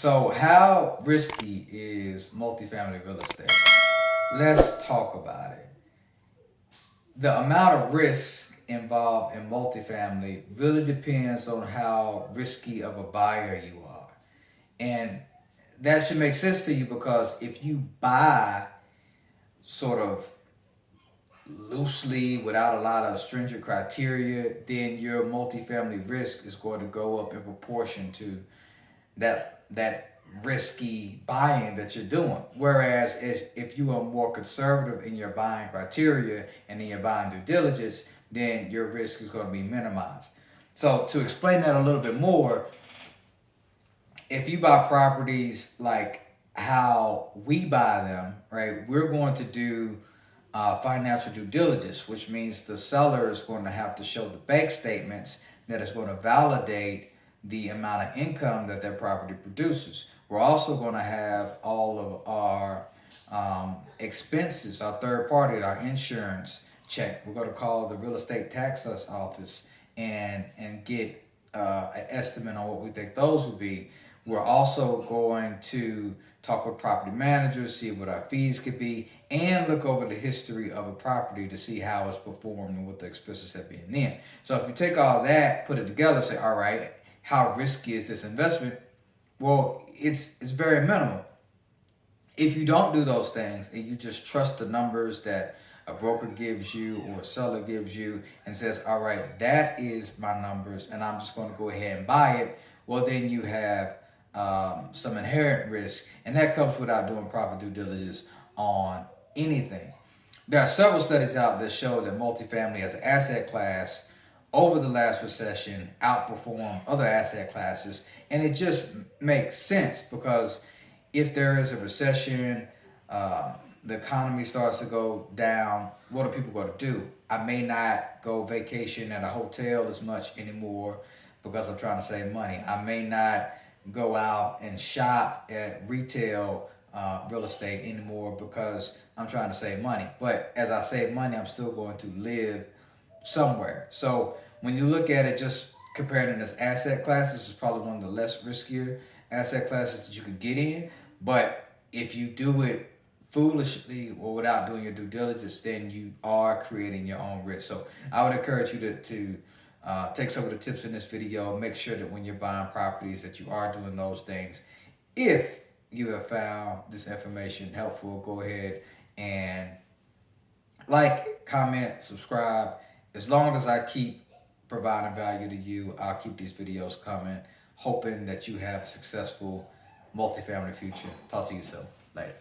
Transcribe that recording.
So how risky is multifamily real estate? Let's talk about it. The amount of risk involved in multifamily really depends on how risky of a buyer you are. And that should make sense to you because if you buy sort of loosely without a lot of stringent criteria, then your multifamily risk is going to go up in proportion to that risky buying that you're doing. Whereas if you are more conservative in your buying criteria and in your buying due diligence, then your risk is going to be minimized. So to explain that a little bit more, if you buy properties like how we buy them, right, we're going to do financial due diligence, which means the seller is going to have to show the bank statements that is going to validate the amount of income that their property produces. We're also going to have all of our expenses, our third party, our insurance check. We're going to call the real estate tax office and get an estimate on what we think those would be. We're also going to talk with property managers, see what our fees could be, and look over the history of a property to see how it's performed and what the expenses have been in. So if you take all that, put it together, say, all right, how risky is this investment? Well, it's very minimal. If you don't do those things and you just trust the numbers that a broker gives you or a seller gives you and says, all right, that is my numbers and I'm just going to go ahead and buy it, well, then you have some inherent risk, and that comes without doing proper due diligence on anything. There are several studies out that show that multifamily as an asset class over the last recession outperformed other asset classes, and it just makes sense because if there is a recession, the economy starts to go down, what are people going to do? I may not go vacation at a hotel as much anymore because I'm trying to save money. I may not go out and shop at retail real estate anymore because I'm trying to save money. But as I save money, I'm still going to live somewhere. So when you look at it, just comparing it as asset classes, this is probably one of the less riskier asset classes that you could get in. But if you do it foolishly or without doing your due diligence, then you are creating your own risk. So I would encourage you to take some of the tips in this video. Make sure that when you're buying properties that you are doing those things. If you have found this information helpful, go ahead and like, comment, subscribe. As long as I keep providing value to you, I'll keep these videos coming, hoping that you have a successful multifamily future. Talk to you soon. Later.